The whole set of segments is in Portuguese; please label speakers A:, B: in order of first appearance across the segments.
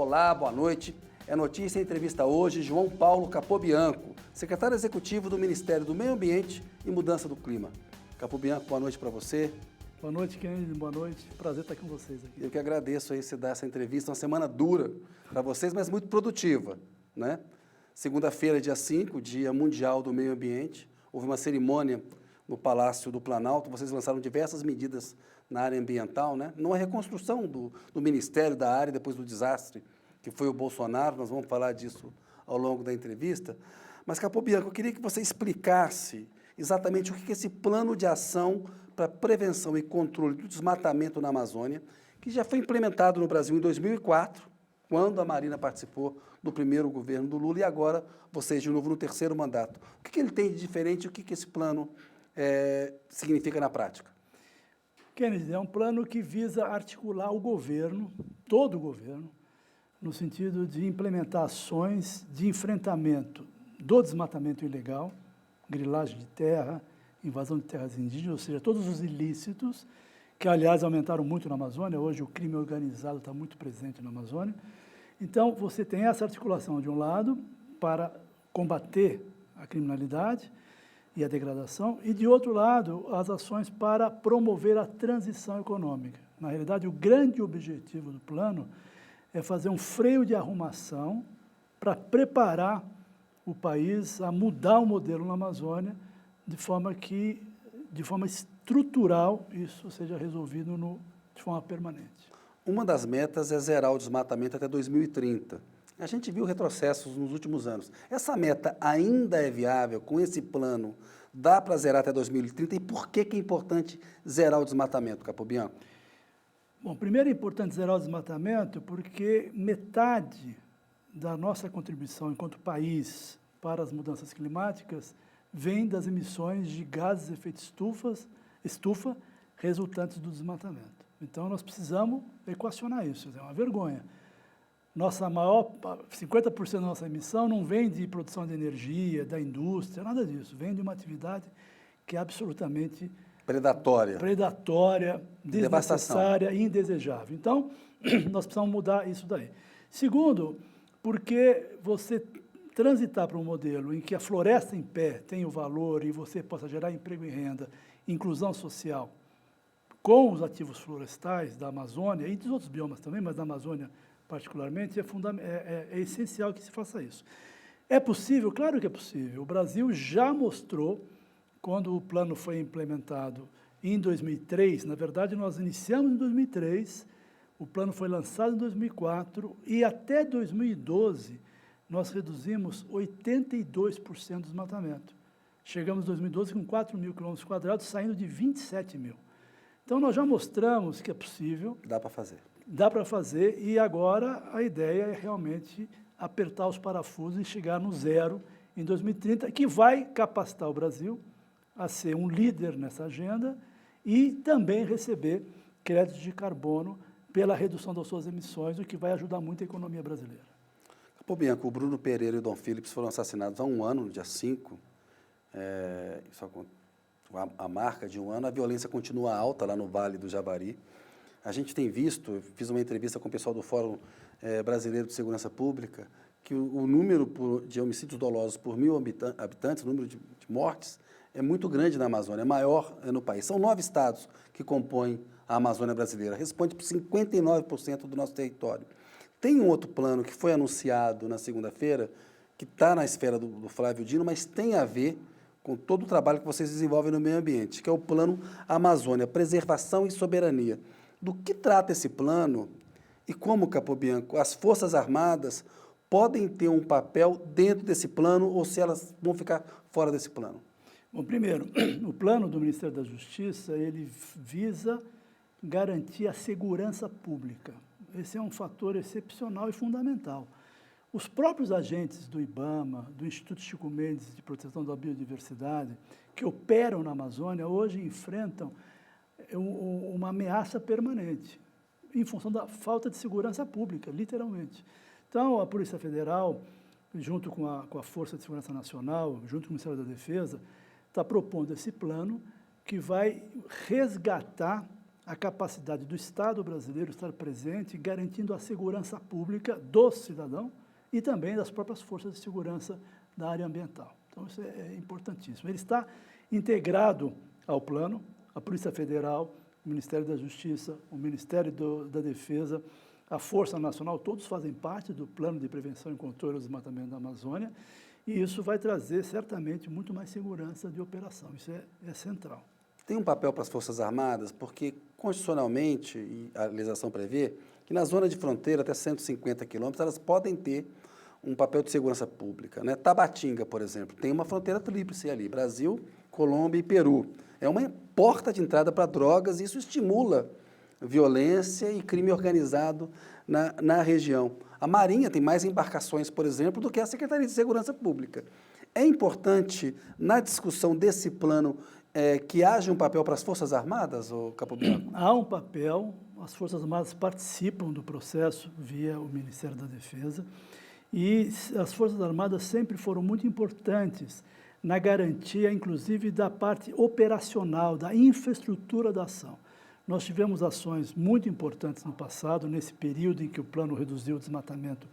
A: Olá, boa noite. É notícia e entrevista hoje João Paulo Capobianco, secretário executivo do Ministério do Meio Ambiente e Mudança do Clima. Capobianco, boa noite para você.
B: Boa noite, Kennedy. Boa noite. Prazer estar com vocês aqui.
A: Eu que agradeço aí você dar essa entrevista, uma semana dura para vocês, mas muito produtiva, né? Segunda-feira, dia 5, Dia Mundial do Meio Ambiente, houve uma cerimônia no Palácio do Planalto, vocês lançaram diversas medidas na área ambiental, né? Numa reconstrução do Ministério da área depois do desastre que foi o Bolsonaro, nós vamos falar disso ao longo da entrevista. Mas, Capobianco, eu queria que você explicasse exatamente o que é esse plano de ação para prevenção e controle do desmatamento na Amazônia, que já foi implementado no Brasil em 2004, quando a Marina participou do primeiro governo do Lula, e agora vocês, de novo, no terceiro mandato. O que ele tem de diferente e o que esse plano significa na prática?
B: Kennedy, é um plano que visa articular o governo, todo o governo, no sentido de implementar ações de enfrentamento do desmatamento ilegal, grilagem de terra, invasão de terras indígenas, ou seja, todos os ilícitos, que, aliás, aumentaram muito na Amazônia. Hoje o crime organizado está muito presente na Amazônia. Então, você tem essa articulação, de um lado, para combater a criminalidade e a degradação, e, de outro lado, as ações para promover a transição econômica. Na realidade, o grande objetivo do plano é fazer um freio de arrumação para preparar o país a mudar o modelo na Amazônia de forma estrutural, isso seja resolvido de forma permanente.
A: Uma das metas é zerar o desmatamento até 2030. A gente viu retrocessos nos últimos anos. Essa meta ainda é viável? Com esse plano, dá para zerar até 2030? E por que é importante zerar o desmatamento, Capobianco?
B: Bom, primeiro é importante zerar o desmatamento porque metade da nossa contribuição enquanto país para as mudanças climáticas vem das emissões de gases de efeito estufa resultantes do desmatamento. Então, nós precisamos equacionar isso, é uma vergonha. 50% da nossa emissão não vem de produção de energia, da indústria, nada disso, vem de uma atividade que é absolutamente predatória, desnecessária e indesejável. Então, nós precisamos mudar isso daí. Segundo, porque você transitar para um modelo em que a floresta em pé tem o valor e você possa gerar emprego e renda, inclusão social, com os ativos florestais da Amazônia e dos outros biomas também, mas da Amazônia particularmente, é essencial que se faça isso. É possível? Claro que é possível. O Brasil já mostrou, quando o plano foi implementado em 2003, na verdade nós iniciamos em 2003, o plano foi lançado em 2004 e até 2012 nós reduzimos 82% do desmatamento. Chegamos em 2012 com 4 mil quilômetros quadrados, saindo de 27 mil. Então nós já mostramos que é possível.
A: Dá para fazer.
B: Dá para fazer e agora a ideia é realmente apertar os parafusos e chegar no zero em 2030, que vai capacitar o Brasil a ser um líder nessa agenda e também receber créditos de carbono pela redução das suas emissões, o que vai ajudar muito a economia brasileira.
A: Capobianco, o Bruno Pereira e o Dom Phillips foram assassinados há um ano, no dia 5, a marca de um ano, a violência continua alta lá no Vale do Javari. A gente tem visto, fiz uma entrevista com o pessoal do Fórum Brasileiro de Segurança Pública, que o número de homicídios dolosos por 1.000 habitantes, o número de mortes, é muito grande na Amazônia, é maior no país. São 9 estados que compõem a Amazônia brasileira, responde por 59% do nosso território. Tem um outro plano que foi anunciado na segunda-feira, que está na esfera do Flávio Dino, mas tem a ver com todo o trabalho que vocês desenvolvem no meio ambiente, que é o Plano Amazônia, Preservação e Soberania. Do que trata esse plano e como, Capobianco, as Forças Armadas podem ter um papel dentro desse plano ou se elas vão ficar fora desse plano?
B: Bom, primeiro, o plano do Ministério da Justiça, ele visa garantir a segurança pública. Esse é um fator excepcional e fundamental. Os próprios agentes do IBAMA, do Instituto Chico Mendes de Proteção da Biodiversidade, que operam na Amazônia, hoje enfrentam uma ameaça permanente, em função da falta de segurança pública, literalmente. Então, a Polícia Federal, junto com a Força de Segurança Nacional, junto com o Ministério da Defesa, está propondo esse plano que vai resgatar a capacidade do Estado brasileiro estar presente, garantindo a segurança pública do cidadão e também das próprias forças de segurança da área ambiental. Então, isso é importantíssimo. Ele está integrado ao plano, a Polícia Federal, o Ministério da Justiça, o Ministério da Defesa, a Força Nacional, todos fazem parte do Plano de Prevenção e Controle do Desmatamento da Amazônia, e isso vai trazer, certamente, muito mais segurança de operação. Isso é central.
A: Tem um papel para as Forças Armadas, porque, constitucionalmente, e a legislação prevê, que na zona de fronteira, até 150 quilômetros, elas podem ter um papel de segurança pública, né? Tabatinga, por exemplo, tem uma fronteira tríplice ali, Brasil, Colômbia e Peru. É uma porta de entrada para drogas e isso estimula violência e crime organizado na região. A Marinha tem mais embarcações, por exemplo, do que a Secretaria de Segurança Pública. É importante, na discussão desse plano, que haja um papel para as Forças Armadas, ô Capobianco?
B: Há um papel, as Forças Armadas participam do processo via o Ministério da Defesa, e as Forças Armadas sempre foram muito importantes na garantia, inclusive, da parte operacional, da infraestrutura da ação. Nós tivemos ações muito importantes no passado, nesse período em que o plano reduziu o desmatamento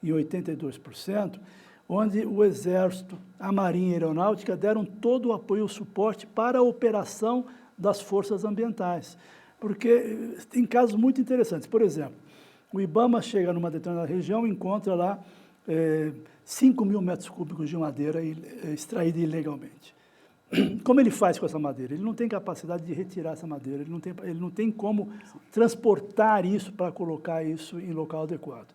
B: em 82%, onde o Exército, a Marinha e a Aeronáutica deram todo o apoio e o suporte para a operação das forças ambientais. Porque tem casos muito interessantes. Por exemplo, o IBAMA chega numa determinada região e encontra lá 5 mil metros cúbicos de madeira extraída ilegalmente. Como ele faz com essa madeira? Ele não tem capacidade de retirar essa madeira, ele não tem como transportar isso para colocar isso em local adequado.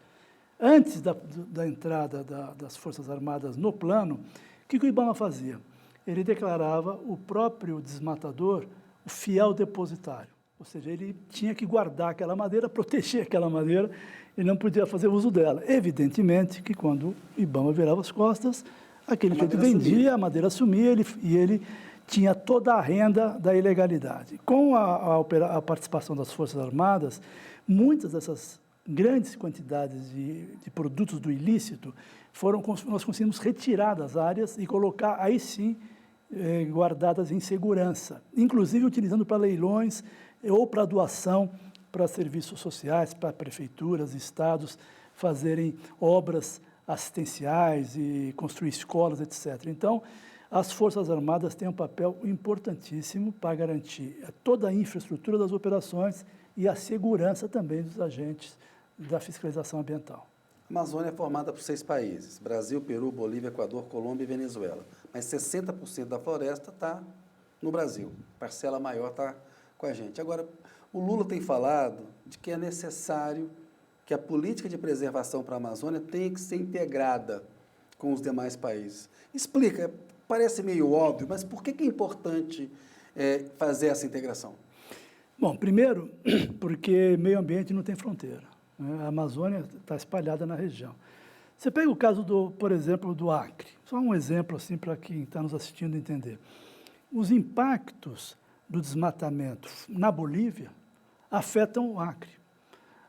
B: Antes da entrada das Forças Armadas no plano, o que o IBAMA fazia? Ele declarava o próprio desmatador o fiel depositário, ou seja, ele tinha que guardar aquela madeira, proteger aquela madeira, ele não podia fazer uso dela. Evidentemente que quando o IBAMA virava as costas, aquele sujeito vendia, a madeira sumia e ele tinha toda a renda da ilegalidade. Com a participação das Forças Armadas, muitas dessas grandes quantidades de produtos do ilícito nós conseguimos retirar das áreas e colocar, aí sim, guardadas em segurança, inclusive utilizando para leilões ou para doação para serviços sociais, para prefeituras, estados fazerem obras assistenciais e construir escolas, etc. Então, as Forças Armadas têm um papel importantíssimo para garantir toda a infraestrutura das operações e a segurança também dos agentes da fiscalização ambiental.
A: A Amazônia é formada por 6 países, Brasil, Peru, Bolívia, Equador, Colômbia e Venezuela. Mas 60% da floresta está no Brasil, parcela maior está com a gente. Agora, o Lula tem falado de que é necessário que a política de preservação para a Amazônia tenha que ser integrada com os demais países. Explica, parece meio óbvio, mas por que é importante fazer essa integração?
B: Bom, primeiro, porque meio ambiente não tem fronteira, né? A Amazônia está espalhada na região. Você pega o caso, por exemplo, do Acre, só um exemplo assim para quem está nos assistindo entender. Os impactos do desmatamento na Bolívia afetam o Acre.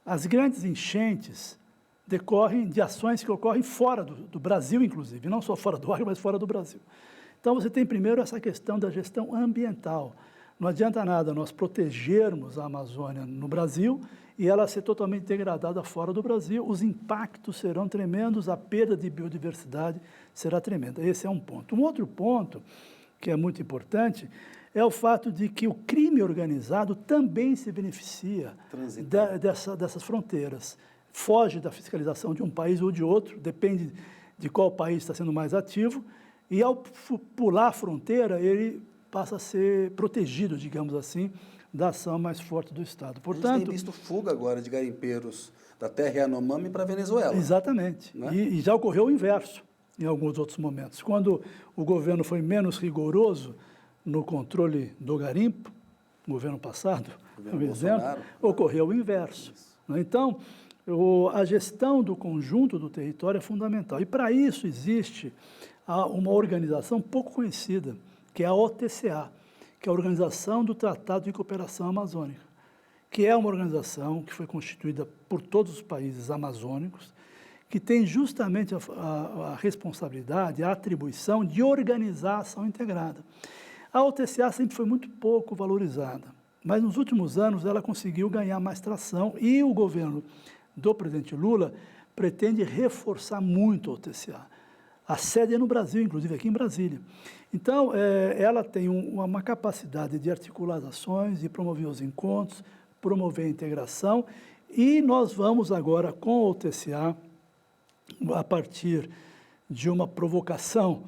B: As grandes enchentes decorrem de ações que ocorrem fora do Brasil, inclusive, não só fora do Acre, mas fora do Brasil. Então, você tem primeiro essa questão da gestão ambiental. Não adianta nada nós protegermos a Amazônia no Brasil e ela ser totalmente degradada fora do Brasil, os impactos serão tremendos, a perda de biodiversidade será tremenda. Esse é um ponto. Um outro ponto, que é muito importante, é o fato de que o crime organizado também se beneficia dessas fronteiras. Foge da fiscalização de um país ou de outro, depende de qual país está sendo mais ativo, e ao pular a fronteira, ele passa a ser protegido, digamos assim, da ação mais forte do Estado. Portanto,
A: a gente tem visto fuga agora de garimpeiros da terra Yanomami para a Venezuela.
B: Exatamente. Né? E já ocorreu o inverso em alguns outros momentos. Quando o governo foi menos rigoroso no controle do garimpo, no governo passado, por exemplo, ocorreu o inverso. Né? Então, a gestão do conjunto do território é fundamental. E, para isso, existe uma organização pouco conhecida, que é a OTCA, que é a Organização do Tratado de Cooperação Amazônica, que é uma organização que foi constituída por todos os países amazônicos, que tem justamente a responsabilidade, a atribuição de organizar a ação integrada. A OTCA sempre foi muito pouco valorizada. Mas nos últimos anos ela conseguiu ganhar mais tração e o governo do presidente Lula pretende reforçar muito a OTCA. A sede é no Brasil, inclusive aqui em Brasília. Então, ela tem uma capacidade de articular as ações, de promover os encontros, promover a integração, e nós vamos agora, com a OTCA, a partir de uma provocação,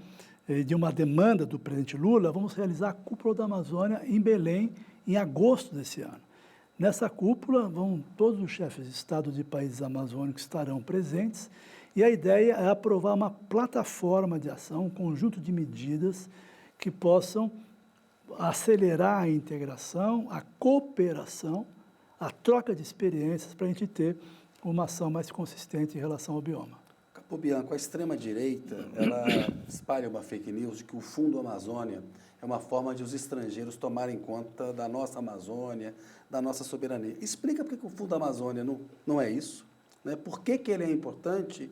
B: de uma demanda do presidente Lula, vamos realizar a Cúpula da Amazônia em Belém, em agosto desse ano. Nessa cúpula, todos os chefes de Estado de países amazônicos estarão presentes, e a ideia é aprovar uma plataforma de ação, um conjunto de medidas que possam acelerar a integração, a cooperação, a troca de experiências para a gente ter uma ação mais consistente em relação ao bioma.
A: Capobianco, a extrema-direita, ela espalha uma fake news de que o Fundo Amazônia é uma forma de os estrangeiros tomarem conta da nossa Amazônia, da nossa soberania. Explica por que o Fundo Amazônia não é isso, né? Por que ele é importante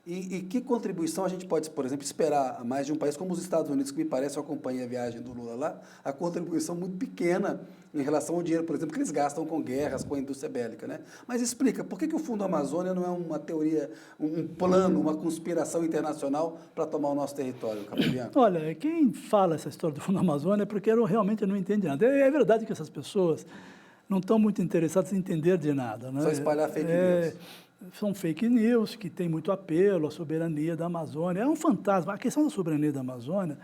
A: e que contribuição a gente pode, por exemplo, esperar mais de um país como os Estados Unidos, que me parece, eu acompanhei a viagem do Lula lá, a contribuição muito pequena em relação ao dinheiro, por exemplo, que eles gastam com guerras, com a indústria bélica, né? Mas explica, por que o Fundo Amazônia não é uma teoria, um plano, uma conspiração internacional para tomar o nosso território, Capobianco?
B: Olha, quem fala essa história do Fundo Amazônia é porque realmente não entende nada. É verdade que essas pessoas não estão muito interessadas em entender de nada, né?
A: Só espalhar fake news.
B: São fake news que têm muito apelo à soberania da Amazônia. É um fantasma. A questão da soberania da Amazônia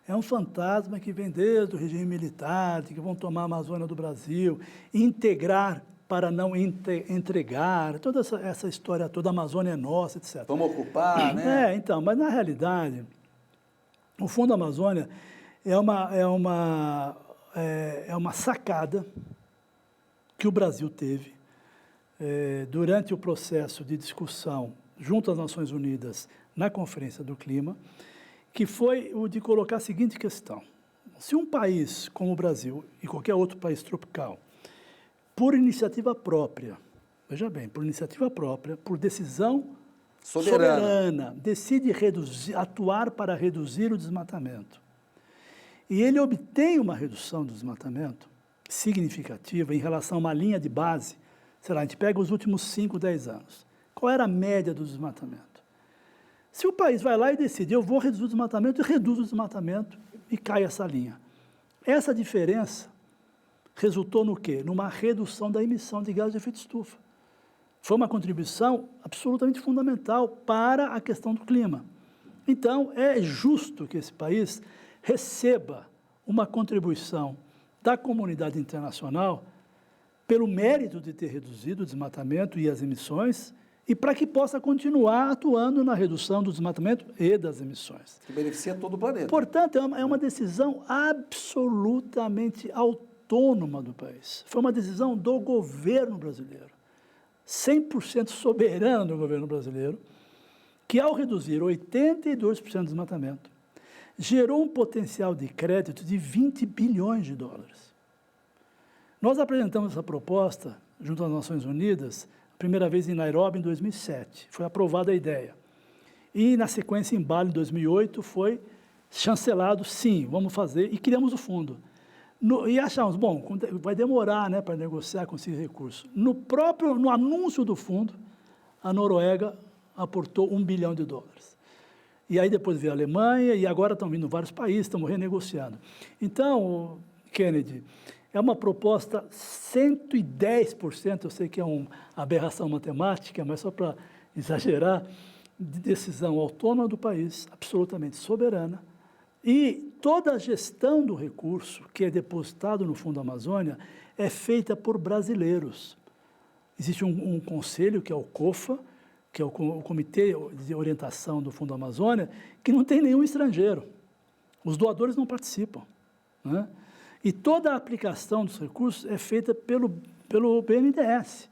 B: é um fantasma que vem desde o regime militar, de que vão tomar a Amazônia do Brasil, integrar para não entregar, toda essa história toda, a Amazônia é nossa, etc.
A: Vamos ocupar, né?
B: Então, mas na realidade, o Fundo Amazônia é uma sacada que o Brasil teve durante o processo de discussão junto às Nações Unidas na Conferência do Clima, que foi o de colocar a seguinte questão: se um país como o Brasil e qualquer outro país tropical, por iniciativa própria, veja bem, por iniciativa própria, por decisão soberana decide atuar para reduzir o desmatamento, e ele obtém uma redução do desmatamento significativa em relação a uma linha de base, sei lá, a gente pega os últimos 5, 10 anos. Qual era a média do desmatamento? Se o país vai lá e decide, eu vou reduzir o desmatamento, e reduz o desmatamento e cai essa linha. Essa diferença resultou no quê? Numa redução da emissão de gases de efeito estufa. Foi uma contribuição absolutamente fundamental para a questão do clima. Então, é justo que esse país receba uma contribuição da comunidade internacional pelo mérito de ter reduzido o desmatamento e as emissões, e para que possa continuar atuando na redução do desmatamento e das emissões.
A: Que beneficia todo o planeta.
B: Portanto, é uma decisão absolutamente autônoma do país. Foi uma decisão do governo brasileiro, 100% soberana do governo brasileiro, que ao reduzir 82% do desmatamento, gerou um potencial de crédito de 20 bilhões de dólares. Nós apresentamos essa proposta junto às Nações Unidas, a primeira vez em Nairobi, em 2007. Foi aprovada a ideia. E, na sequência, em Bali, em 2008, foi chancelado, sim, vamos fazer, e criamos o fundo. E achamos, bom, vai demorar, né, para negociar com esse recurso. No anúncio do fundo, a Noruega aportou 1 bilhão de dólares. E aí depois veio a Alemanha, e agora estão vindo vários países, estamos renegociando. Então, Kennedy, é uma proposta 110%, eu sei que é uma aberração matemática, mas só para exagerar, de decisão autônoma do país, absolutamente soberana, e toda a gestão do recurso que é depositado no Fundo Amazônia é feita por brasileiros. Existe um conselho, que é o COFA, que é o Comitê de Orientação do Fundo Amazônia, que não tem nenhum estrangeiro. Os doadores não participam, né? E toda a aplicação dos recursos é feita pelo BNDES,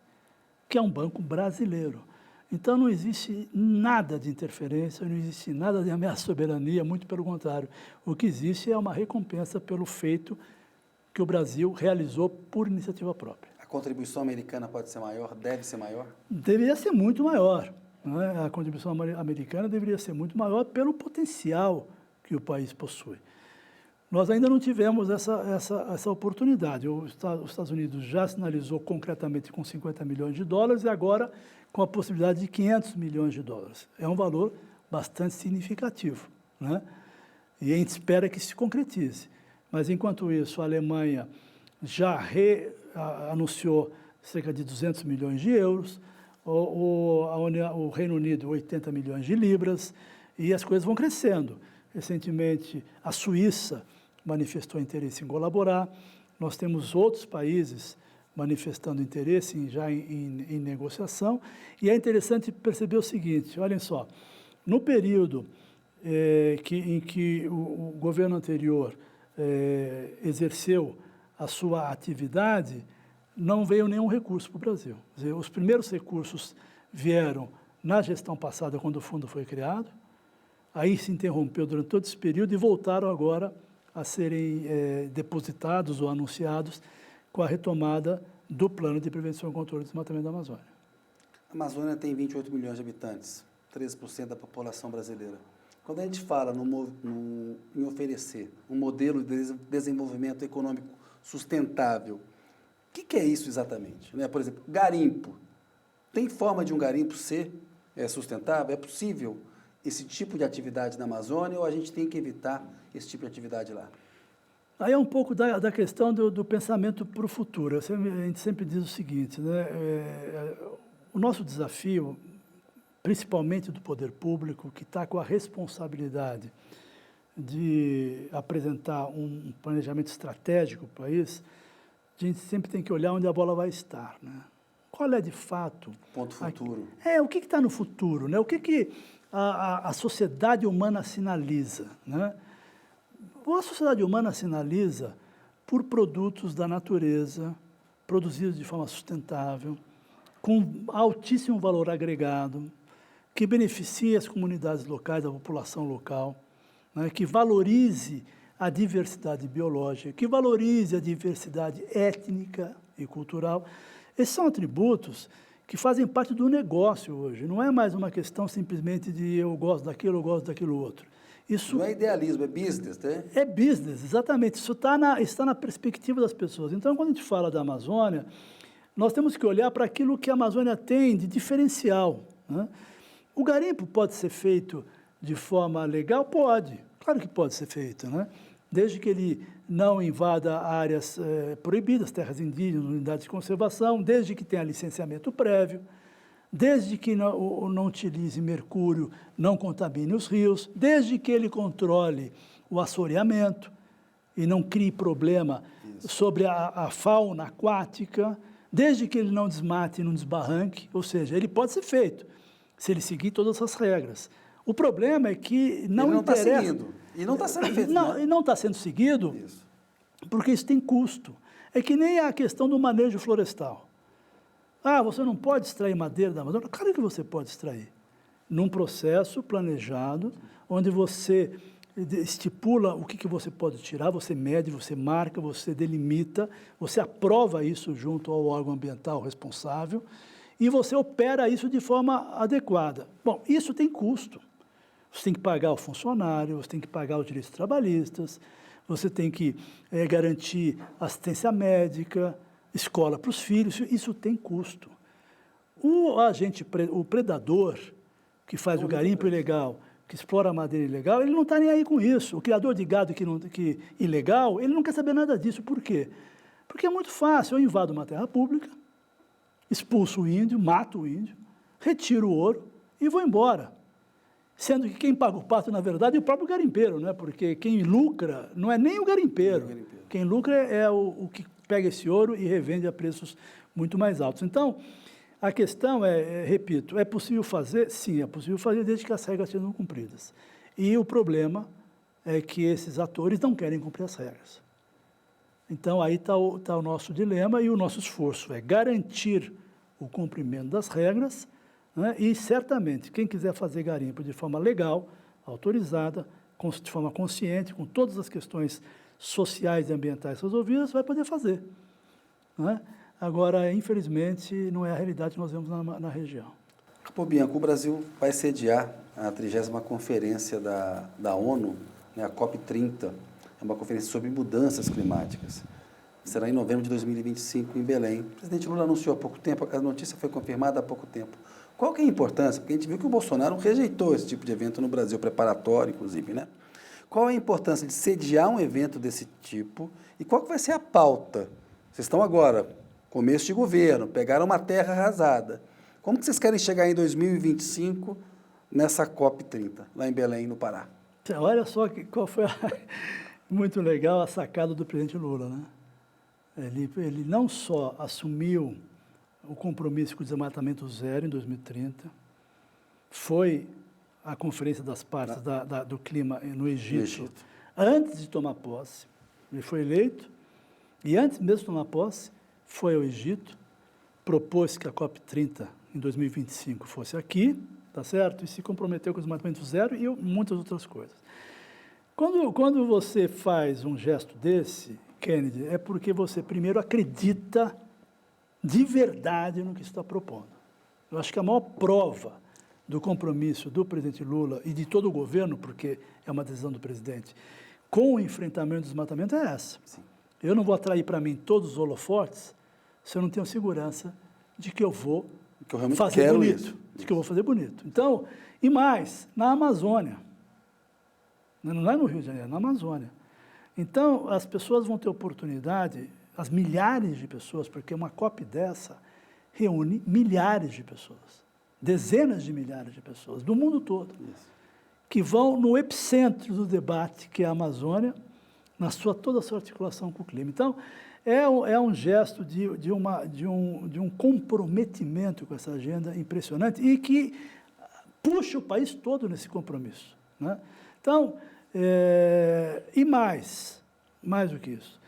B: que é um banco brasileiro. Então, não existe nada de interferência, não existe nada de ameaça à soberania, muito pelo contrário. O que existe é uma recompensa pelo feito que o Brasil realizou por iniciativa própria.
A: A contribuição americana pode ser maior? Deve ser maior?
B: Deveria ser muito maior, né? A contribuição americana deveria ser muito maior pelo potencial que o país possui. Nós ainda não tivemos essa oportunidade. Os Estados Unidos já sinalizou concretamente com 50 milhões de dólares e agora com a possibilidade de 500 milhões de dólares. É um valor bastante significativo, né? E a gente espera que se concretize. Mas, enquanto isso, a Alemanha já anunciou cerca de 200 milhões de euros, o Reino Unido 80 milhões de libras, e as coisas vão crescendo. Recentemente, a Suíça manifestou interesse em colaborar. Nós temos outros países manifestando interesse já em negociação. E é interessante perceber o seguinte, olhem só, no período em que o governo anterior exerceu a sua atividade, não veio nenhum recurso para o Brasil. Quer dizer, os primeiros recursos vieram na gestão passada, quando o fundo foi criado, aí se interrompeu durante todo esse período e voltaram agora a serem depositados ou anunciados com a retomada do Plano de Prevenção e Controle do Desmatamento da Amazônia.
A: A Amazônia tem 28 milhões de habitantes, 13% da população brasileira. Quando a gente fala em oferecer um modelo de desenvolvimento econômico sustentável, o que é isso exatamente? Por exemplo, garimpo. Tem forma de um garimpo ser sustentável? É possível esse tipo de atividade na Amazônia ou a gente tem que evitar esse tipo de atividade lá?
B: Aí é um pouco da questão do pensamento para o futuro. A gente sempre diz o seguinte, né? O nosso desafio, principalmente do poder público, que está com a responsabilidade de apresentar um planejamento estratégico para o país, a gente sempre tem que olhar onde a bola vai estar, né? Qual é, de fato...
A: Ponto futuro.
B: O que está no futuro, né? O que a sociedade humana sinaliza, né? A sociedade humana sinaliza por produtos da natureza, produzidos de forma sustentável, com altíssimo valor agregado, que beneficie as comunidades locais, a população local, né? Que valorize a diversidade biológica, que valorize a diversidade étnica e cultural. Esses são atributos que fazem parte do negócio hoje. Não é mais uma questão simplesmente de eu gosto daquilo, eu gosto daquilo outro. Isso
A: não é idealismo, é business, né?
B: É business, exatamente. Isso está na perspectiva das pessoas. Então, quando a gente fala da Amazônia, nós temos que olhar para aquilo que a Amazônia tem de diferencial, né? O garimpo pode ser feito de forma legal? Pode. Claro que pode ser feito, né? Desde que ele não invada áreas proibidas, terras indígenas, unidades de conservação, desde que tenha licenciamento prévio, desde que não utilize mercúrio, não contamine os rios, desde que ele controle o assoreamento e não crie problema sobre a fauna aquática, desde que ele não desmate e não desbarranque, ou seja, ele pode ser feito, se ele seguir todas as regras. O problema é que não interessa...
A: está seguindo, e não está sendo feito.
B: E não está sendo seguido, porque isso tem custo. É que nem a questão do manejo florestal. Você não pode extrair madeira da Amazônia? Claro que você pode extrair. Num processo planejado, onde você estipula o que você pode tirar, você mede, você marca, você delimita, você aprova isso junto ao órgão ambiental responsável e você opera isso de forma adequada. Bom, isso tem custo. Você tem que pagar o funcionário, você tem que pagar os direitos trabalhistas, você tem que garantir assistência médica, escola para os filhos, isso tem custo. O predador, que faz o garimpo ilegal, que explora a madeira ilegal, ele não está nem aí com isso. O criador de gado que ilegal, ele não quer saber nada disso. Por quê? Porque é muito fácil. Eu invado uma terra pública, expulso o índio, mato o índio, retiro o ouro e vou embora. Sendo que quem paga o pato, na verdade, é o próprio garimpeiro, né? Porque quem lucra não é nem o garimpeiro. Quem lucra é o que pega esse ouro e revende a preços muito mais altos. Então, a questão repito, é possível fazer? Sim, é possível fazer desde que as regras sejam cumpridas. E o problema é que esses atores não querem cumprir as regras. Então, aí está o nosso dilema e o nosso esforço é garantir o cumprimento das regras, né? E, certamente, quem quiser fazer garimpo de forma legal, autorizada, de forma consciente, com todas as questões sociais e ambientais resolvidas, vai poder fazer, né? Agora, infelizmente, não é a realidade que nós vemos na região.
A: Capobianco, o Brasil vai sediar a 30ª Conferência da ONU, né, a COP30. É uma conferência sobre mudanças climáticas. Será em novembro de 2025, em Belém. O presidente Lula anunciou há pouco tempo, a notícia foi confirmada há pouco tempo. Qual que é a importância? Porque a gente viu que o Bolsonaro rejeitou esse tipo de evento no Brasil, preparatório, inclusive, né? Qual é a importância de sediar um evento desse tipo e qual que vai ser a pauta? Vocês estão agora, começo de governo, pegaram uma terra arrasada. Como que vocês querem chegar em 2025 nessa COP30, lá em Belém, no Pará?
B: Olha só qual foi muito legal a sacada do presidente Lula, né? Ele não só assumiu o compromisso com o desmatamento zero em 2030, foi à Conferência das Partes do Clima no Egito, antes de tomar posse. Ele foi eleito e antes mesmo de tomar posse, foi ao Egito, propôs que a COP30 em 2025 fosse aqui, tá certo? E se comprometeu com o desmatamento zero e muitas outras coisas. Quando você faz um gesto desse, Kennedy, é porque você primeiro acredita de verdade no que está propondo. Eu acho que a maior prova do compromisso do presidente Lula e de todo o governo, porque é uma decisão do presidente, com o enfrentamento do desmatamento é essa. Sim. Eu não vou atrair para mim todos os holofotes se eu não tenho segurança de que eu vou fazer bonito. De que eu vou fazer bonito. Então, e mais, na Amazônia. Não é no Rio de Janeiro, é na Amazônia. Então, as pessoas vão ter oportunidade, as milhares de pessoas, porque uma COP dessa reúne milhares de pessoas, dezenas de milhares de pessoas, do mundo todo, que vão no epicentro do debate, que é a Amazônia, toda a sua articulação com o clima. Então, é um gesto de um comprometimento com essa agenda impressionante e que puxa o país todo nesse compromisso, né? Então, e mais do que isso,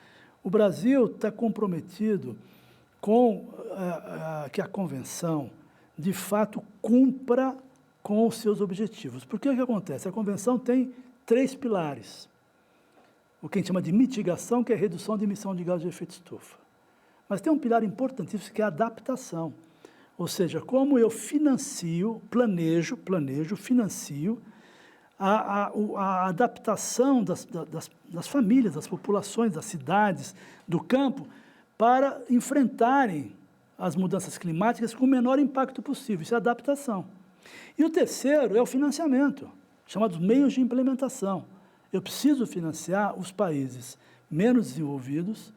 B: o Brasil está comprometido com que a Convenção, de fato, cumpra com os seus objetivos. Porque o que acontece? A Convenção tem 3 pilares. O que a gente chama de mitigação, que é a redução de emissão de gases de efeito estufa. Mas tem um pilar importantíssimo, que é a adaptação. Ou seja, como eu financio, financio a adaptação das famílias, das populações, das cidades, do campo, para enfrentarem as mudanças climáticas com o menor impacto possível. Isso é adaptação. E o terceiro é o financiamento, chamados meios de implementação. Eu preciso financiar os países menos desenvolvidos,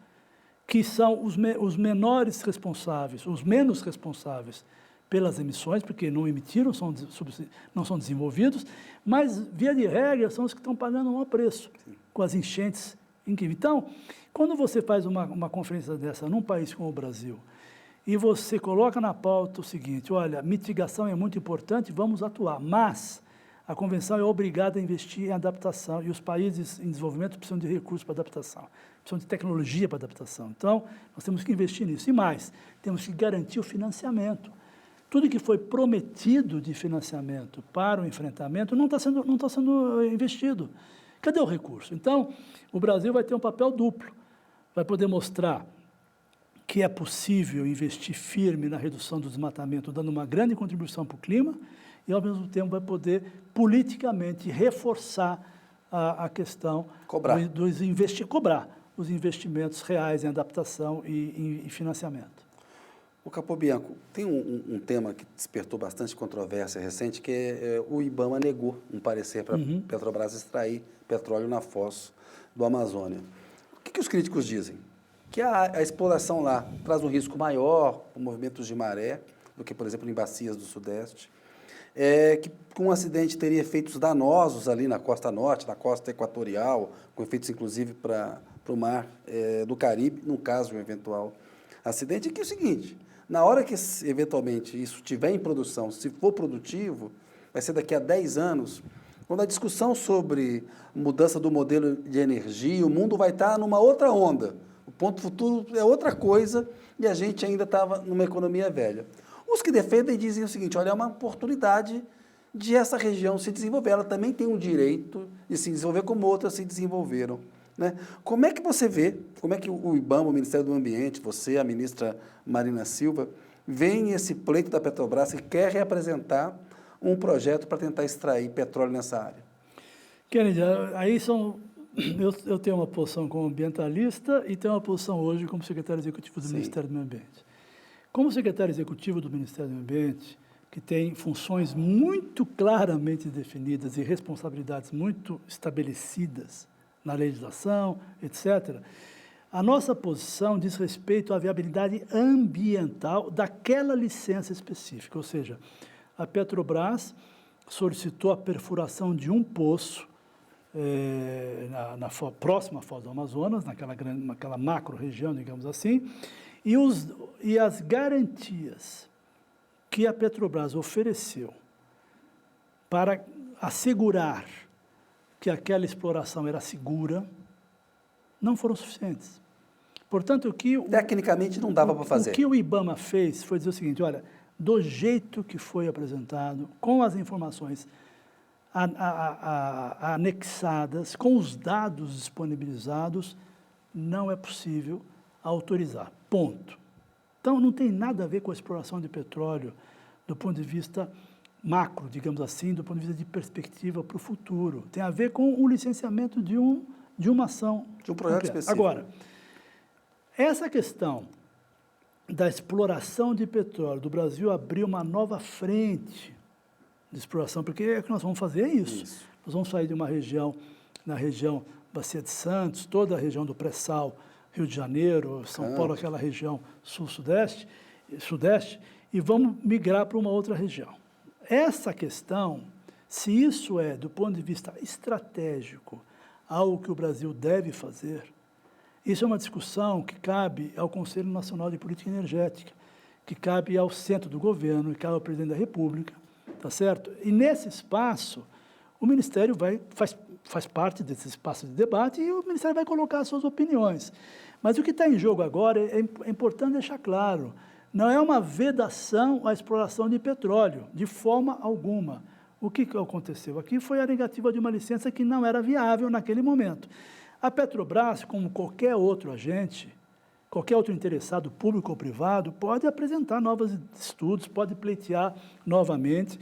B: que são os menores responsáveis, os menos responsáveis pelas emissões, porque não emitiram, não são desenvolvidos, mas, via de regra, são os que estão pagando o maior preço, com as enchentes incríveis. Então, quando você faz uma conferência dessa num país como o Brasil, e você coloca na pauta o seguinte, olha, mitigação é muito importante, vamos atuar, mas a Convenção é obrigada a investir em adaptação, e os países em desenvolvimento precisam de recursos para adaptação, precisam de tecnologia para adaptação. Então, nós temos que investir nisso. E mais, temos que garantir o financiamento. Tudo que foi prometido de financiamento para o enfrentamento não está sendo investido. Cadê o recurso? Então, o Brasil vai ter um papel duplo. Vai poder mostrar que é possível investir firme na redução do desmatamento, dando uma grande contribuição para o clima, e, ao mesmo tempo, vai poder, politicamente, reforçar a questão cobrar os investimentos reais em adaptação e financiamento.
A: O Capobianco, tem um tema que despertou bastante controvérsia recente, que é o IBAMA negou um parecer para Petrobras extrair petróleo na foz do Amazônia. O que os críticos dizem? Que a exploração lá traz um risco maior, com movimentos de maré, do que, por exemplo, em bacias do Sudeste, que com um acidente teria efeitos danosos ali na costa norte, na costa equatorial, com efeitos, inclusive, para o mar do Caribe, no caso de um eventual acidente, e que é o seguinte, na hora que, eventualmente, isso estiver em produção, se for produtivo, vai ser daqui a 10 anos, quando a discussão sobre mudança do modelo de energia, o mundo vai estar numa outra onda. O ponto futuro é outra coisa e a gente ainda estava numa economia velha. Os que defendem dizem o seguinte, olha, é uma oportunidade de essa região se desenvolver. Ela também tem um direito de se desenvolver como outras se desenvolveram, né? Como é que você vê, como é que o IBAMA, o Ministério do Ambiente, você, a ministra Marina Silva, veem esse pleito da Petrobras que quer reapresentar um projeto para tentar extrair petróleo nessa área?
B: Kennedy, aí são eu tenho uma posição como ambientalista e tenho uma posição hoje como secretário executivo do Ministério do Meio Ambiente. Como secretário executivo do Ministério do Meio Ambiente, que tem funções muito claramente definidas e responsabilidades muito estabelecidas na legislação, etc., a nossa posição diz respeito à viabilidade ambiental daquela licença específica, ou seja, a Petrobras solicitou a perfuração de um poço próxima à Foz do Amazonas, naquela macro-região, digamos assim, e as garantias que a Petrobras ofereceu para assegurar que aquela exploração era segura não foram suficientes. Portanto,
A: tecnicamente não dava para fazer.
B: O que o IBAMA fez foi dizer o seguinte, olha, do jeito que foi apresentado, com as informações anexadas, com os dados disponibilizados, não é possível autorizar. Ponto. Então, não tem nada a ver com a exploração de petróleo do ponto de vista macro, digamos assim, do ponto de vista de perspectiva para o futuro. Tem a ver com o licenciamento de uma ação.
A: De um projeto específico.
B: Agora, essa questão da exploração de petróleo do Brasil abriu uma nova frente de exploração, porque o que nós vamos fazer é isso. Nós vamos sair de uma região, na região Bacia de Santos, toda a região do pré-sal, Rio de Janeiro, São Paulo, aquela região sul-sudeste, e vamos migrar para uma outra região. Essa questão, se isso é, do ponto de vista estratégico, algo que o Brasil deve fazer, isso é uma discussão que cabe ao Conselho Nacional de Política Energética, que cabe ao centro do governo, que cabe ao presidente da República, tá certo? E nesse espaço, o Ministério faz parte desse espaço de debate e o Ministério vai colocar as suas opiniões. Mas o que está em jogo agora é importante deixar claro, não é uma vedação à exploração de petróleo, de forma alguma. O que aconteceu aqui foi a negativa de uma licença que não era viável naquele momento. A Petrobras, como qualquer outro agente, qualquer outro interessado, público ou privado, pode apresentar novos estudos, pode pleitear novamente.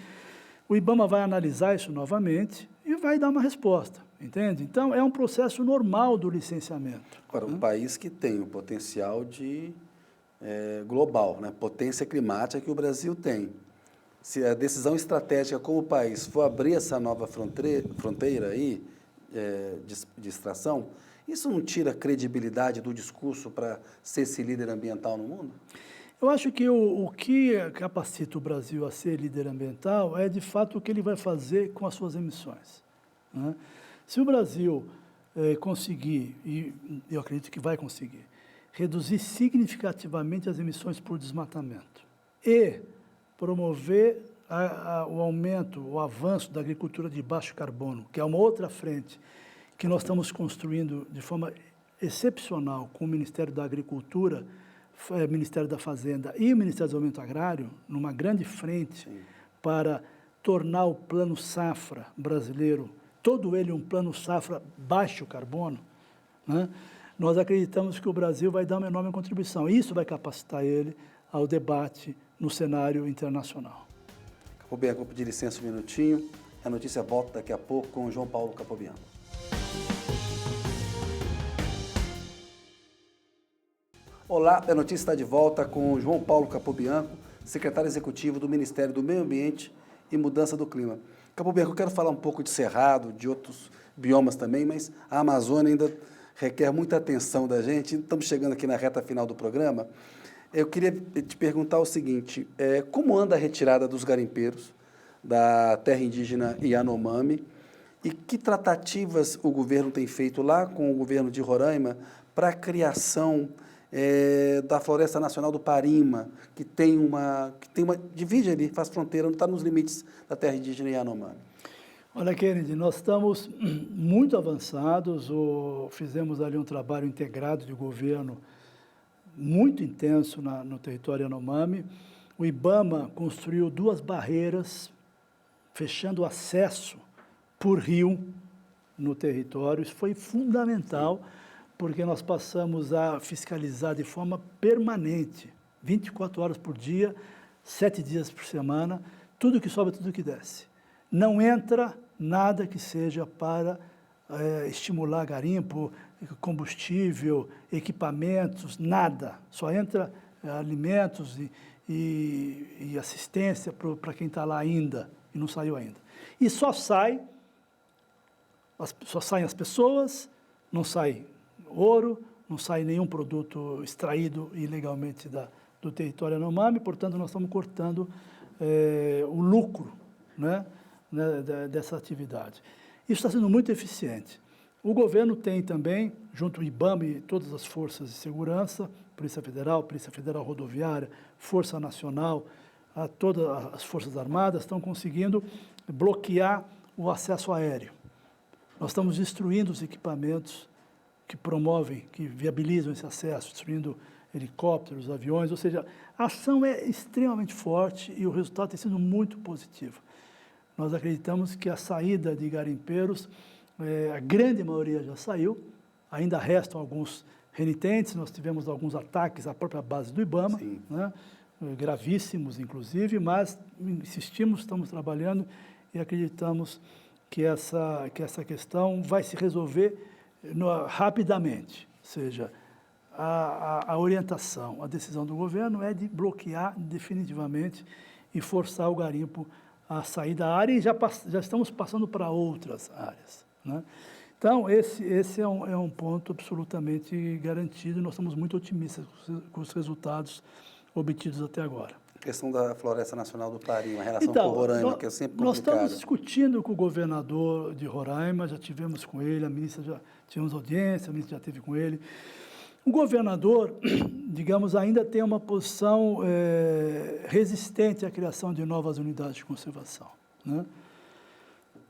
B: O IBAMA vai analisar isso novamente e vai dar uma resposta, entende? Então, é um processo normal do licenciamento.
A: Agora, um país que tem o potencial de global, né? Potência climática que o Brasil tem. Se a decisão estratégica como país for abrir essa nova fronteira aí, de extração, isso não tira a credibilidade do discurso para ser esse líder ambiental no mundo?
B: Eu acho que o que capacita o Brasil a ser líder ambiental é, de fato, o que ele vai fazer com as suas emissões, né? Se o Brasil conseguir, e eu acredito que vai conseguir, reduzir significativamente as emissões por desmatamento e promover o aumento, o avanço da agricultura de baixo carbono, que é uma outra frente que nós estamos construindo de forma excepcional com o Ministério da Agricultura, Ministério da Fazenda e o Ministério do Desenvolvimento Agrário, numa grande frente para tornar o plano safra brasileiro, todo ele um plano safra baixo carbono, né? Nós acreditamos que o Brasil vai dar uma enorme contribuição. Isso vai capacitar ele ao debate no cenário internacional.
A: Capobianco, vou pedir licença um minutinho. A notícia volta daqui a pouco com o João Paulo Capobianco. Olá, a notícia está de volta com o João Paulo Capobianco, secretário executivo do Ministério do Meio Ambiente e Mudança do Clima. Capobianco, eu quero falar um pouco de Cerrado, de outros biomas também, mas a Amazônia ainda requer muita atenção da gente. Estamos chegando aqui na reta final do programa. Eu queria te perguntar o seguinte, como anda a retirada dos garimpeiros da terra indígena Yanomami e que tratativas o governo tem feito lá com o governo de Roraima para a criação da Floresta Nacional do Parima, que divide ali, faz fronteira, não está nos limites da terra indígena Yanomami?
B: Olha, Kennedy, nós estamos muito avançados, fizemos ali um trabalho integrado de governo muito intenso no território Yanomami. O IBAMA construiu 2 barreiras, fechando o acesso por rio no território. Isso foi fundamental, porque nós passamos a fiscalizar de forma permanente, 24 horas por dia, 7 dias por semana, tudo que sobe, tudo que desce. Não entra nada que seja para estimular garimpo, combustível, equipamentos, nada. Só entra alimentos e assistência para quem está lá ainda e não saiu ainda. E só saem as pessoas, não sai ouro, não sai nenhum produto extraído ilegalmente do território Yanomami, portanto, nós estamos cortando o lucro, né, dessa atividade. Isso está sendo muito eficiente. O governo tem também, junto ao IBAMA e todas as forças de segurança, Polícia Federal Rodoviária, Força Nacional, todas as Forças Armadas estão conseguindo bloquear o acesso aéreo. Nós estamos destruindo os equipamentos que promovem, que viabilizam esse acesso, destruindo helicópteros, aviões, ou seja, a ação é extremamente forte e o resultado tem sido muito positivo. Nós acreditamos que a saída de garimpeiros, a grande maioria já saiu, ainda restam alguns renitentes, nós tivemos alguns ataques à própria base do IBAMA, né, gravíssimos inclusive, mas insistimos, estamos trabalhando e acreditamos que essa questão vai se resolver rapidamente, ou seja, a orientação, a decisão do governo é de bloquear definitivamente e forçar o garimpo a sair da área e já estamos passando para outras áreas, né? Então, esse é um ponto absolutamente garantido e nós estamos muito otimistas com os resultados obtidos até agora.
A: A questão da Floresta Nacional do Parim, a relação com o Roraima, que é sempre complicada.
B: Nós estamos discutindo com o governador de Roraima, já tivemos com ele, a ministra já tivemos audiência, a ministra já teve com ele. O governador, digamos, ainda tem uma posição resistente à criação de novas unidades de conservação, né?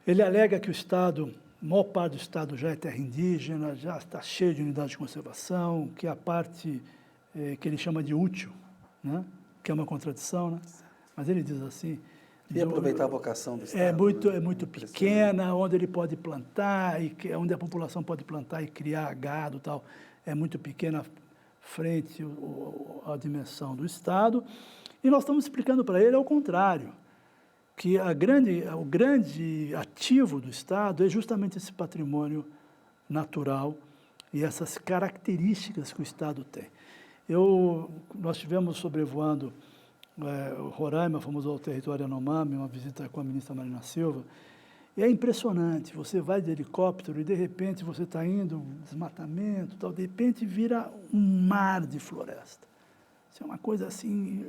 B: Ele alega que o Estado, a maior parte do Estado já é terra indígena, já está cheio de unidades de conservação, que a parte que ele chama de útil, né? Que é uma contradição, né? Mas ele diz assim...
A: E aproveitar a vocação do Estado.
B: É muito pequena, onde ele pode plantar, onde a população pode plantar e criar gado e tal, é muito pequena frente à dimensão do Estado. E nós estamos explicando para ele ao contrário, que o grande ativo do Estado é justamente esse patrimônio natural e essas características que o Estado tem. Nós estivemos sobrevoando Roraima, fomos ao território Yanomami, uma visita com a ministra Marina Silva, e é impressionante, você vai de helicóptero e de repente você está indo, desmatamento, tal, de repente vira um mar de floresta. Isso é uma coisa assim,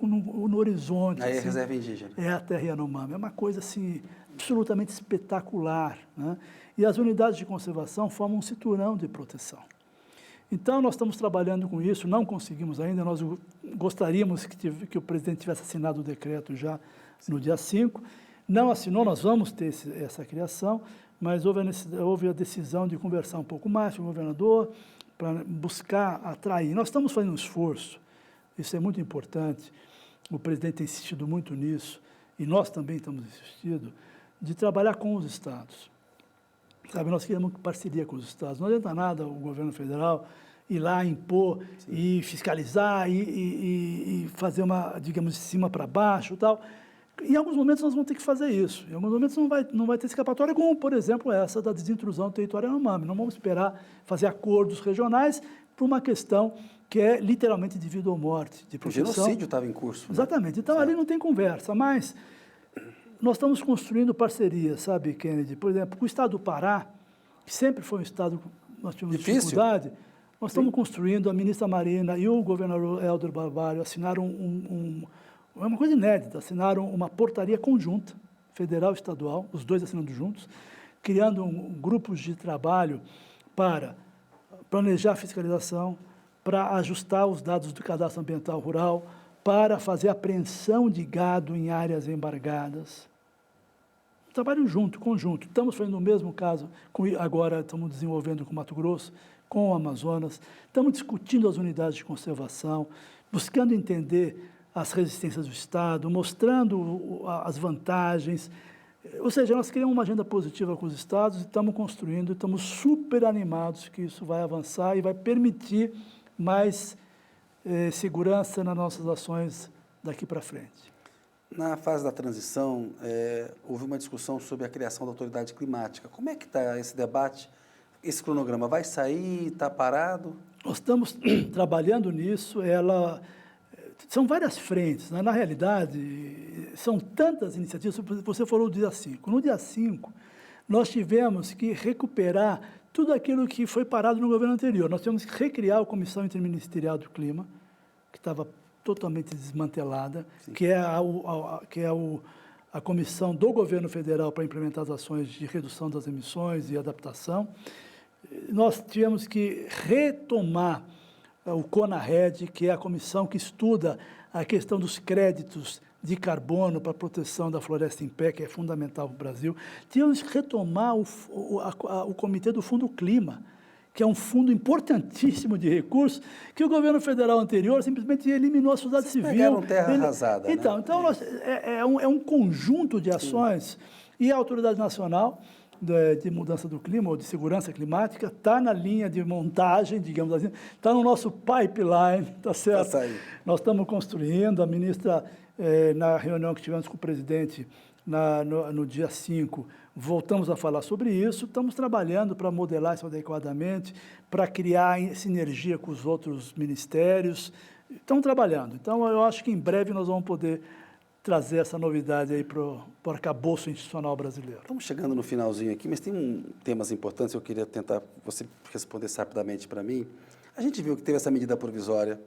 B: no horizonte.
A: Aí é
B: assim,
A: reserva indígena.
B: É a terra Yanomami, é uma coisa assim, absolutamente espetacular, né? E as unidades de conservação formam um cinturão de proteção. Então, nós estamos trabalhando com isso, não conseguimos ainda, nós gostaríamos que o presidente tivesse assinado o decreto já no dia 5, não assinou, nós vamos ter essa criação, mas houve a decisão de conversar um pouco mais com o governador para buscar atrair. Nós estamos fazendo um esforço, isso é muito importante, o presidente tem insistido muito nisso, e nós também estamos insistindo, de trabalhar com os estados. Sabe, nós queremos parceria com os estados. Não adianta nada o governo federal ir lá impor e fiscalizar e fazer uma, digamos, de cima para baixo e tal. Em alguns momentos nós vamos ter que fazer isso. Em alguns momentos não vai ter escapatória, como, por exemplo, essa da desintrusão do território Yanomami. Não vamos esperar fazer acordos regionais por uma questão que é literalmente de vida ou morte, de proteção.
A: O genocídio estava em curso. Né?
B: Exatamente. Então, ali não tem conversa, mas... Nós estamos construindo parcerias, sabe, Kennedy? Por exemplo, com o Estado do Pará, que sempre foi um Estado que nós tivemos dificuldade, nós estamos construindo, a ministra Marina e o governador Helder Barbalho assinaram é uma coisa inédita, assinaram uma portaria conjunta, federal e estadual, os dois assinando juntos, criando grupos de trabalho para planejar a fiscalização, para ajustar os dados do cadastro ambiental rural, para fazer apreensão de gado em áreas embargadas. Trabalho conjunto. Estamos fazendo o mesmo caso, agora estamos desenvolvendo com o Mato Grosso, com o Amazonas. Estamos discutindo as unidades de conservação, buscando entender as resistências do Estado, mostrando as vantagens. Ou seja, nós criamos uma agenda positiva com os estados e estamos construindo, estamos super animados que isso vai avançar e vai permitir mais segurança nas nossas ações daqui para frente.
A: Na fase da transição, houve uma discussão sobre a criação da autoridade climática. Como é que está esse debate? Esse cronograma vai sair, está parado?
B: Nós estamos trabalhando nisso, são várias frentes, né? Na realidade, são tantas iniciativas, você falou do dia 5. No dia 5, nós tivemos que recuperar tudo aquilo que foi parado no governo anterior. Nós tivemos que recriar a Comissão Interministerial do Clima, que estava totalmente desmantelada, que é a comissão do governo federal para implementar as ações de redução das emissões e adaptação. Nós tivemos que retomar o CONARED, que é a comissão que estuda a questão dos créditos de carbono para a proteção da floresta em pé, que é fundamental para o Brasil. Tínhamos que retomar o Comitê do Fundo Clima, que é um fundo importantíssimo de recursos, que o governo federal anterior simplesmente eliminou a sociedade civil.
A: Pegaram terra arrasada,
B: então,
A: né?
B: Então é um conjunto de ações. E a Autoridade Nacional de Mudança do Clima, ou de Segurança Climática, está na linha de montagem, digamos assim, está no nosso pipeline, está certo?
A: Tá aí.
B: Nós estamos construindo, a ministra, na reunião que tivemos com o presidente no dia 5, voltamos a falar sobre isso, estamos trabalhando para modelar isso adequadamente, para criar sinergia com os outros ministérios, estão trabalhando. Então, eu acho que em breve nós vamos poder trazer essa novidade aí para o arcabouço institucional brasileiro.
A: Estamos chegando no finalzinho aqui, mas tem temas importantes, eu queria tentar você responder rapidamente para mim. A gente viu que teve essa medida provisória,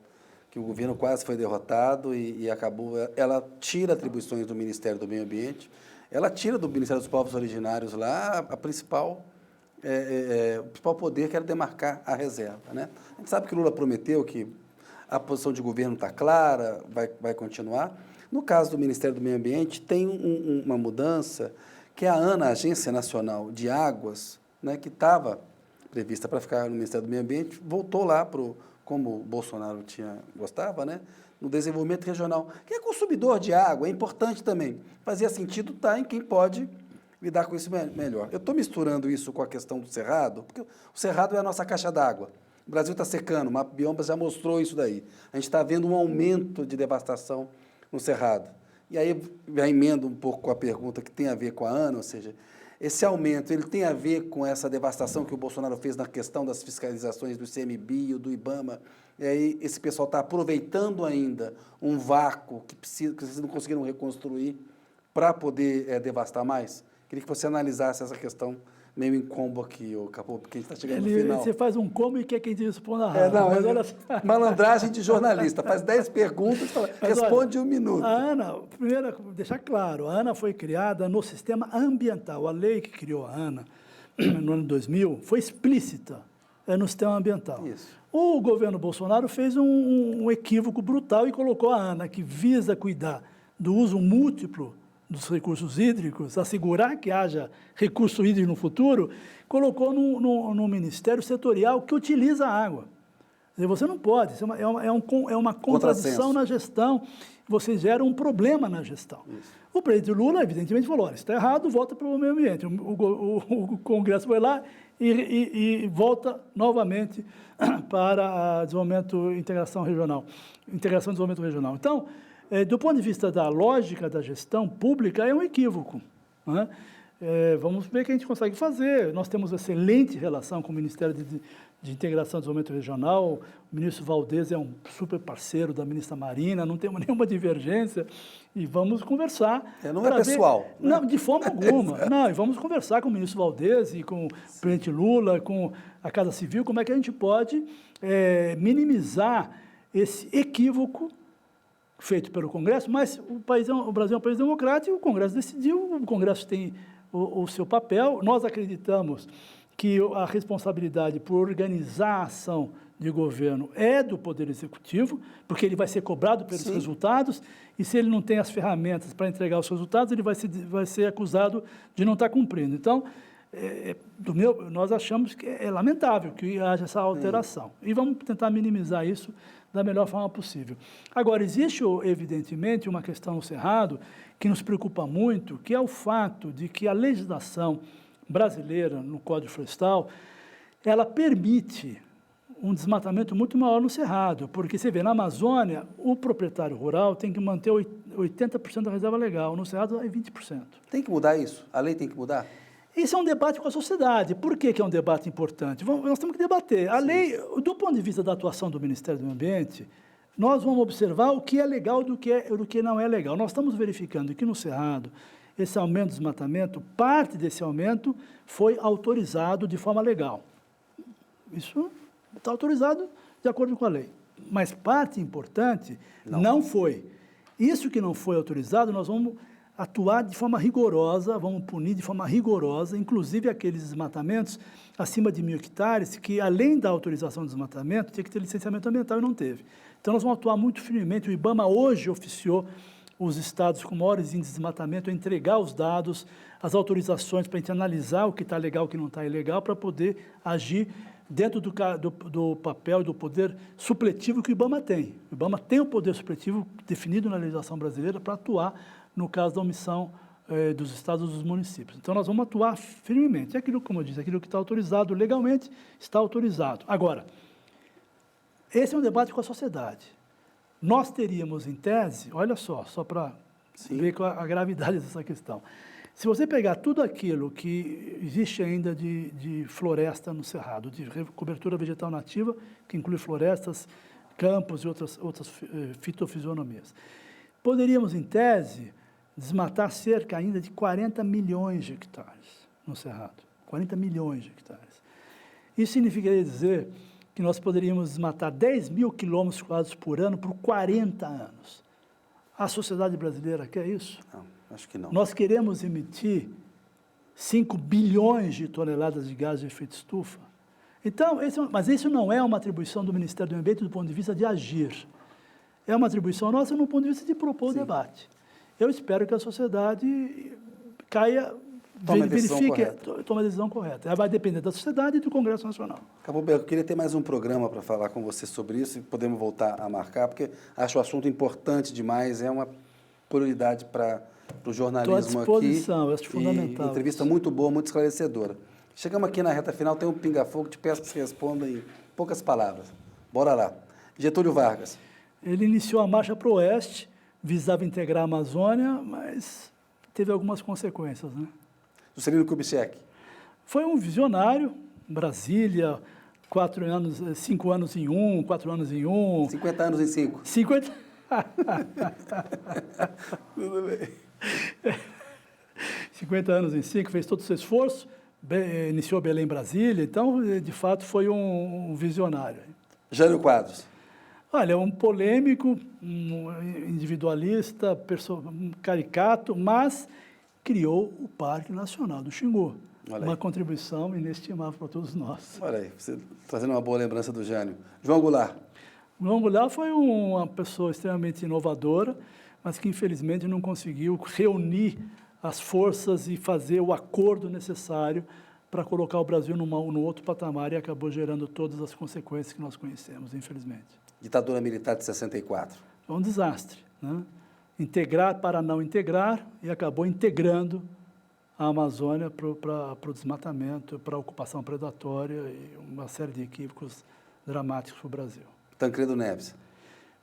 A: que o governo quase foi derrotado e acabou, ela tira atribuições do Ministério do Meio Ambiente, ela tira do Ministério dos Povos Originários lá o principal poder, que era demarcar a reserva, né? A gente sabe que Lula prometeu que a posição de governo está clara, vai continuar. No caso do Ministério do Meio Ambiente, tem uma mudança, que é a ANA, a Agência Nacional de Águas, né, que estava prevista para ficar no Ministério do Meio Ambiente, voltou lá como o Bolsonaro gostava, né, no desenvolvimento regional, que é consumidor de água, é importante também. Fazia sentido estar em quem pode lidar com isso melhor. Eu estou misturando isso com a questão do Cerrado, porque o Cerrado é a nossa caixa d'água. O Brasil está secando, o Mapa Bioma já mostrou isso daí. A gente está vendo um aumento de devastação no Cerrado. E aí já emendo um pouco com a pergunta que tem a ver com a ANA, ou seja, esse aumento, ele tem a ver com essa devastação que o Bolsonaro fez na questão das fiscalizações do ICMBio, do IBAMA, e aí esse pessoal está aproveitando ainda um vácuo que vocês não conseguiram reconstruir para poder devastar mais? Queria que você analisasse essa questão meio em combo aqui, Capô, porque a gente está chegando no final.
B: Você faz um combo e quer que a gente responda rápido.
A: Mas olha, malandragem de jornalista, faz 10 perguntas, responde 1 minuto.
B: A ANA, primeiro, deixar claro, a ANA foi criada no sistema ambiental. A lei que criou a ANA, no ano 2000, foi explícita no sistema ambiental.
A: Isso.
B: O governo Bolsonaro fez um equívoco brutal e colocou a ANA, que visa cuidar do uso múltiplo dos recursos hídricos, assegurar que haja recurso hídrico no futuro, colocou no Ministério Setorial que utiliza a água. Quer dizer, você não pode, isso é uma contradição na gestão, você gera um problema na gestão. Isso. O presidente Lula, evidentemente, falou, olha, isso está errado, volta para o meio ambiente. O Congresso foi lá e volta novamente para integração e desenvolvimento regional. Então, do ponto de vista da lógica da gestão pública, é um equívoco, né? Vamos ver o que a gente consegue fazer. Nós temos excelente relação com o Ministério de Integração e Desenvolvimento Regional. O ministro Valdez é um super parceiro da ministra Marina, não temos nenhuma divergência e vamos conversar.
A: Não é pessoal.
B: Né? Não, de forma alguma. Não, e vamos conversar com o ministro Valdez e com o presidente Lula, com a Casa Civil, como é que a gente pode minimizar esse equívoco feito pelo Congresso, mas o Brasil é um país democrático, o Congresso decidiu, o Congresso tem o seu papel. Nós acreditamos que a responsabilidade por organizar a ação de governo é do Poder Executivo, porque ele vai ser cobrado pelos
A: Sim.
B: resultados, e se ele não tem as ferramentas para entregar os resultados, ele vai ser acusado de não estar cumprindo. Então, nós achamos que é lamentável que haja essa alteração. Sim. E vamos tentar minimizar isso da melhor forma possível. Agora, existe, evidentemente, uma questão no Cerrado que nos preocupa muito, que é o fato de que a legislação brasileira, no Código Florestal, ela permite um desmatamento muito maior no Cerrado, porque você vê, na Amazônia, o proprietário rural tem que manter 80% da reserva legal, no Cerrado é 20%.
A: Tem que mudar isso? A lei tem que mudar?
B: Isso é um debate com a sociedade. Por que é um debate importante? Nós temos que debater. A lei, do ponto de vista da atuação do Ministério do Meio Ambiente, nós vamos observar o que é legal do que não é legal. Nós estamos verificando que no Cerrado, esse aumento do desmatamento, parte desse aumento foi autorizado de forma legal. Isso está autorizado de acordo com a lei. Mas parte importante não foi. Isso que não foi autorizado, nós vamos atuar de forma rigorosa, vamos punir de forma rigorosa, inclusive aqueles desmatamentos acima de 1.000 hectares, que além da autorização do desmatamento, tinha que ter licenciamento ambiental e não teve. Então nós vamos atuar muito firmemente. O IBAMA hoje oficiou os estados com maiores índices de desmatamento a entregar os dados, as autorizações para a gente analisar o que está legal e o que não está ilegal, para poder agir dentro do papel e do poder supletivo que o IBAMA tem. O IBAMA tem o poder supletivo definido na legislação brasileira para atuar no caso da omissão dos estados e dos municípios. Então, nós vamos atuar firmemente. É aquilo, como eu disse, aquilo que está autorizado legalmente, está autorizado. Agora, esse é um debate com a sociedade. Nós teríamos, em tese, olha só para ver a gravidade dessa questão. Se você pegar tudo aquilo que existe ainda de floresta no Cerrado, de cobertura vegetal nativa, que inclui florestas, campos e outras fitofisionomias, poderíamos, em tese, desmatar cerca ainda de 40 milhões de hectares no Cerrado. 40 milhões de hectares. Isso significaria dizer que nós poderíamos desmatar 10.000 quilômetros quadrados por ano por 40 anos. A sociedade brasileira quer isso?
A: Não, acho que não.
B: Nós queremos emitir 5 bilhões de toneladas de gás de efeito estufa? Então, mas isso não é uma atribuição do Ministério do Meio Ambiente do ponto de vista de agir. É uma atribuição nossa no ponto de vista de propor o debate. Eu espero que a sociedade tome a decisão correta. Ela vai depender da sociedade e do Congresso Nacional.
A: Acabou, eu queria ter mais um programa para falar com você sobre isso e podemos voltar a marcar, porque acho o assunto importante demais, é uma prioridade para o jornalismo aqui.
B: Estou à disposição, acho fundamental.
A: Entrevista muito boa, muito esclarecedora. Chegamos aqui na reta final, tem um pinga-fogo, te peço que você responda em poucas palavras. Bora lá. Getúlio Vargas.
B: Ele iniciou a marcha para o oeste, visava integrar a Amazônia, mas teve algumas consequências, né?
A: Juscelino Kubitschek.
B: Foi um visionário, Brasília, 5 anos em 1, 4 anos em 1.
A: 50 anos em 5.
B: 50...
A: Tudo bem.
B: 50 anos em 5, fez todo o seu esforço, iniciou Belém, Brasília, então, de fato, foi um visionário.
A: Jânio Quadros.
B: Olha, um polêmico, um individualista, um caricato, mas criou o Parque Nacional do Xingu. Uma contribuição inestimável para todos nós.
A: Olha aí, você trazendo uma boa lembrança do Jânio. João Goulart.
B: João Goulart foi uma pessoa extremamente inovadora, mas que infelizmente não conseguiu reunir as forças e fazer o acordo necessário para colocar o Brasil no outro patamar e acabou gerando todas as consequências que nós conhecemos, infelizmente.
A: Ditadura militar de 64.
B: Foi um desastre, né? Integrar para não integrar e acabou integrando a Amazônia para o desmatamento, para a ocupação predatória e uma série de equívocos dramáticos para o Brasil.
A: Tancredo Neves.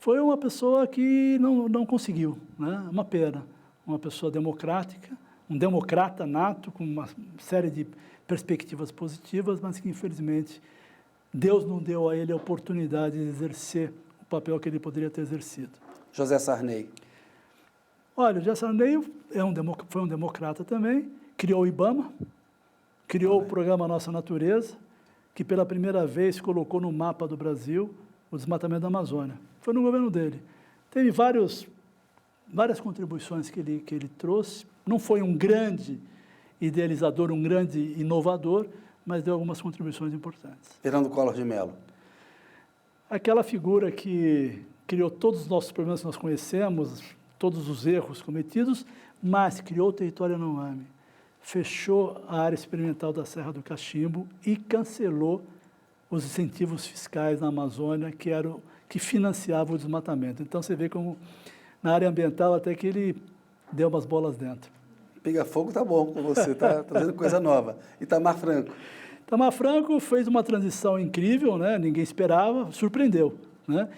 B: Foi uma pessoa que não conseguiu, né? Uma pena. Uma pessoa democrática, um democrata nato, com uma série de perspectivas positivas, mas que, infelizmente, Deus não deu a ele a oportunidade de exercer o papel que ele poderia ter exercido.
A: José Sarney.
B: Olha, o José Sarney foi um democrata também, criou o IBAMA, criou o programa Nossa Natureza, que pela primeira vez colocou no mapa do Brasil o desmatamento da Amazônia. Foi no governo dele. Teve várias contribuições que ele trouxe. Não foi um grande idealizador, um grande inovador, mas deu algumas contribuições importantes.
A: Fernando Collor de Mello.
B: Aquela figura que criou todos os nossos problemas que nós conhecemos, todos os erros cometidos, mas criou o território Yanomami, fechou a área experimental da Serra do Cachimbo e cancelou os incentivos fiscais na Amazônia que financiavam o desmatamento. Então, você vê como, na área ambiental, até que ele deu umas bolas dentro.
A: Pinga-fogo tá bom com você, tá trazendo coisa nova. Itamar Franco.
B: Itamar Franco fez uma transição incrível, né? Ninguém esperava, surpreendeu, né?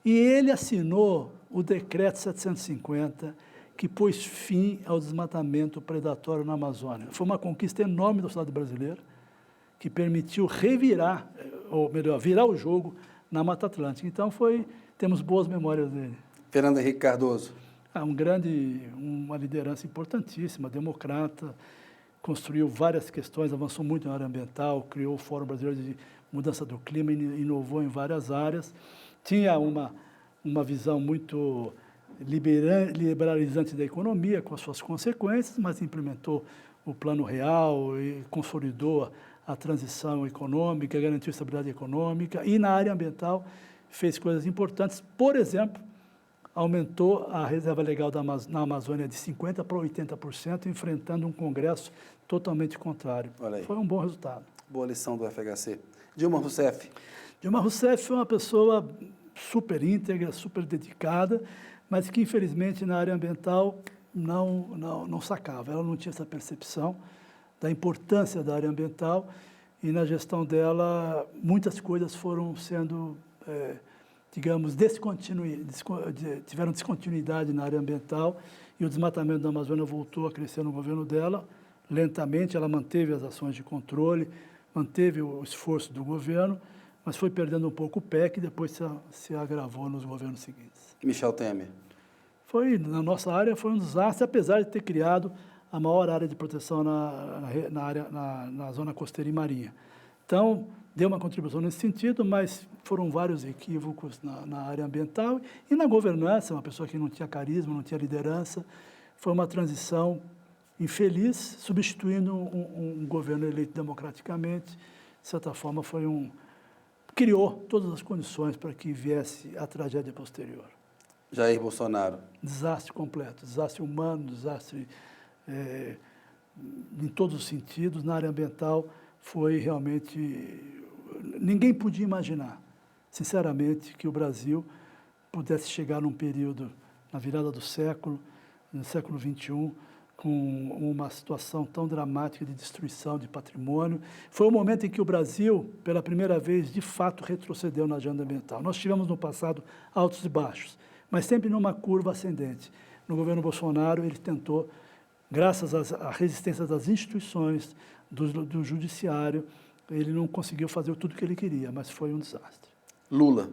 B: E ele assinou o Decreto 750, que pôs fim ao desmatamento predatório na Amazônia. Foi uma conquista enorme do Estado brasileiro, que permitiu revirar, ou melhor, virar o jogo na Mata Atlântica. Então, temos boas memórias dele.
A: Fernando Henrique Cardoso.
B: Uma liderança importantíssima, democrata, construiu várias questões, avançou muito na área ambiental, criou o Fórum Brasileiro de Mudança do Clima, inovou em várias áreas. Tinha uma visão muito liberalizante da economia, com as suas consequências, mas implementou o Plano Real e consolidou a transição econômica, garantiu estabilidade econômica, e na área ambiental fez coisas importantes. Por exemplo, aumentou a reserva legal na Amazônia de 50% para 80%, enfrentando um Congresso totalmente contrário. Foi um bom resultado.
A: Boa lição do FHC. Dilma Rousseff.
B: Dilma Rousseff foi uma pessoa super íntegra, super dedicada, mas que, infelizmente, na área ambiental não sacava. Ela não tinha essa percepção da importância da área ambiental, e na gestão dela muitas coisas foram sendo, digamos, tiveram descontinuidade na área ambiental, e o desmatamento da Amazônia voltou a crescer no governo dela. Lentamente, ela manteve as ações de controle, manteve o esforço do governo, mas foi perdendo um pouco o pé, que depois se agravou nos governos seguintes.
A: Michel Temer.
B: Na nossa área, foi um desastre, apesar de ter criado a maior área de proteção na zona costeira e marinha. Então, deu uma contribuição nesse sentido, mas foram vários equívocos na área ambiental e na governança, uma pessoa que não tinha carisma, não tinha liderança. Foi uma transição infeliz, substituindo um governo eleito democraticamente. De certa forma, criou todas as condições para que viesse a tragédia posterior.
A: Jair Bolsonaro.
B: Desastre completo, desastre humano, desastre em todos os sentidos. Na área ambiental foi realmente... Ninguém podia imaginar, sinceramente, que o Brasil pudesse chegar num período, na virada do século, no século XXI, com uma situação tão dramática de destruição de patrimônio. Foi o momento em que o Brasil, pela primeira vez, de fato, retrocedeu na agenda ambiental. Nós tivemos no passado altos e baixos, mas sempre numa curva ascendente. No governo Bolsonaro, ele tentou, graças à resistência das instituições, do judiciário, ele não conseguiu fazer tudo o que ele queria, mas foi um desastre.
A: Lula.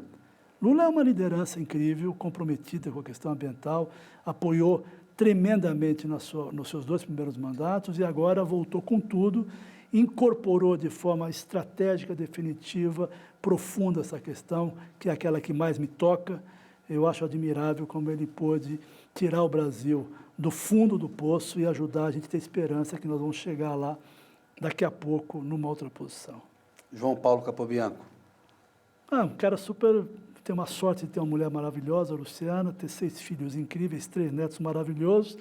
B: Lula é uma liderança incrível, comprometida com a questão ambiental, apoiou tremendamente nos seus 2 primeiros mandatos e agora voltou com tudo, incorporou de forma estratégica, definitiva, profunda essa questão, que é aquela que mais me toca. Eu acho admirável como ele pôde tirar o Brasil do fundo do poço e ajudar a gente a ter esperança que nós vamos chegar lá daqui a pouco numa outra posição.
A: João Paulo Capobianco.
B: Um cara super... Tem uma sorte de ter uma mulher maravilhosa, a Luciana, ter 6 filhos incríveis, 3 netos maravilhosos,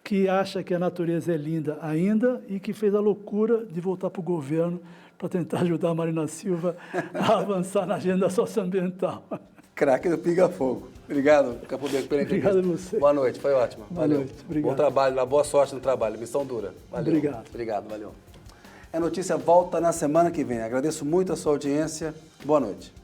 B: que acha que a natureza é linda ainda e que fez a loucura de voltar para o governo para tentar ajudar a Marina Silva a avançar na agenda socioambiental.
A: Craque do Pinga Fogo. Obrigado, Capobianco, pela entrevista.
B: Obrigado a você.
A: Boa noite, foi ótimo. Valeu.
B: Boa noite, obrigado.
A: Bom trabalho, boa sorte no trabalho, missão dura. Valeu.
B: Obrigado.
A: Obrigado, valeu. A notícia volta na semana que vem. Agradeço muito a sua audiência. Boa noite.